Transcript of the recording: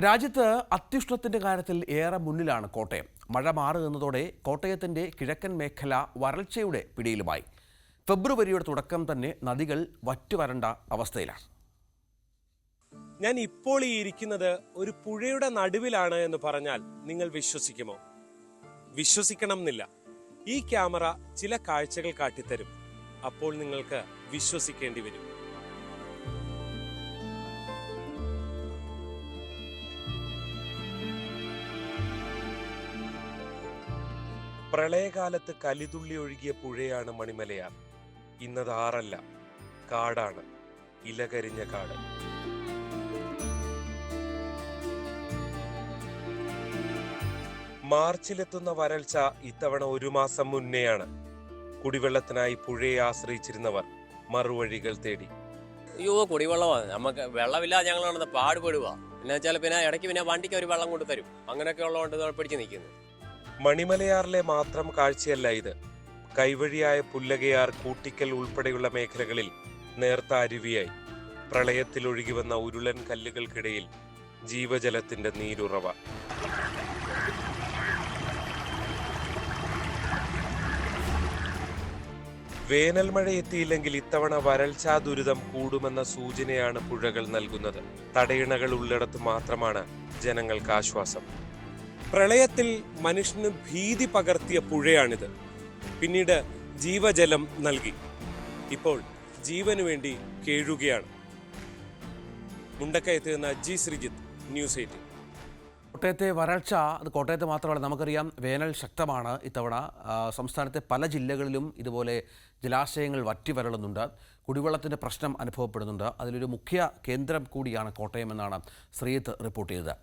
രാജ്യത്ത് അത്യുഷ്ണത്തിന്റെ കാര്യത്തിൽ ഏറെ മുന്നിലാണ് കോട്ടയം. മഴ മാറി നിന്നതോടെ കോട്ടയത്തിന്റെ കിഴക്കൻ മേഖല വരൾച്ചയുടെ പിടിയിലുമായി. ഫെബ്രുവരിയുടെ തുടക്കം തന്നെ നദികൾ വറ്റുവരണ്ട അവസ്ഥയിലാണ്. ഞാൻ ഇപ്പോൾ ഈ ഇരിക്കുന്നത് ഒരു പുഴയുടെ നടുവിലാണ് എന്ന് പറഞ്ഞാൽ നിങ്ങൾ വിശ്വസിക്കുമോ? വിശ്വസിക്കണം എന്നില്ല. ഈ ക്യാമറ ചില കാഴ്ചകൾ കാട്ടിത്തരും. അപ്പോൾ നിങ്ങൾക്ക് വിശ്വസിക്കേണ്ടി വരും. പ്രളയകാലത്ത് കലിതുള്ളി ഒഴുകിയ പുഴയാണ് മണിമലയാർ. ഇന്നത് ആറല്ല, കാടാണ്, ഇലകരിഞ്ഞ കാട്. മാർച്ചിലെത്തുന്ന വരൾച്ച ഇത്തവണ 1 മാസം മുന്നെയാണ്. കുടിവെള്ളത്തിനായി പുഴയെ ആശ്രയിച്ചിരുന്നവർ മറുവഴികൾ തേടി. അയ്യോ, കുടിവെള്ളമാണ് നമുക്ക്. വെള്ളമില്ല, ഞങ്ങളാണ് പാടുപെടുക. പിന്നെ വെച്ചാൽ പിന്നെ ഇടയ്ക്ക് പിന്നെ വണ്ടിക്ക് ഒരു വെള്ളം കൊണ്ട് തരും. അങ്ങനെയൊക്കെ ഉള്ളതുകൊണ്ട് പിടിച്ചു നിൽക്കുന്നു. മണിമലയാറിലെ മാത്രം കാഴ്ചയല്ല ഇത്. കൈവഴിയായ പുല്ലകയാർ, കൂട്ടിക്കൽ ഉൾപ്പെടെയുള്ള മേഖലകളിൽ നേർത്ത അരുവിയായി. പ്രളയത്തിൽ ഒഴുകി വന്ന ഉരുളൻ കല്ലുകൾക്കിടയിൽ ജീവജലത്തിന്റെ നീരുറവ. വേനൽ മഴ എത്തിയില്ലെങ്കിൽ ഇത്തവണ വരൾച്ചാ ദുരിതം കൂടുമെന്ന സൂചനയാണ് പുഴകൾ നൽകുന്നത്. തടയിണകൾ ഉള്ളിടത്ത് മാത്രമാണ് ജനങ്ങൾക്ക് ആശ്വാസം. പ്രളയത്തിൽ മനുഷ്യന് ഭീതി പകർത്തിയ പുഴയാണിത്. പിന്നീട് ജീവജലം നൽകി. ഇപ്പോൾ ജീവന് വേണ്ടി കേഴുകയാണ്. മുണ്ടക്കയത്ത് നിന്ന് ജി ശ്രീജിത്ത്, ന്യൂസ് 18. കോട്ടയത്തെ വരൾച്ച അത് കോട്ടയത്ത് മാത്രമല്ല, നമുക്കറിയാം വേനൽ ശക്തമാണ് ഇത്തവണ. സംസ്ഥാനത്തെ പല ജില്ലകളിലും ഇതുപോലെ ജലാശയങ്ങൾ വറ്റി വരളുന്നുണ്ട്. കുടിവെള്ളത്തിൻ്റെ പ്രശ്നം അനുഭവപ്പെടുന്നുണ്ട്. അതിലൊരു മുഖ്യ കേന്ദ്രം കൂടിയാണ് കോട്ടയം എന്നാണ് ശ്രീജിത്ത് റിപ്പോർട്ട് ചെയ്തത്.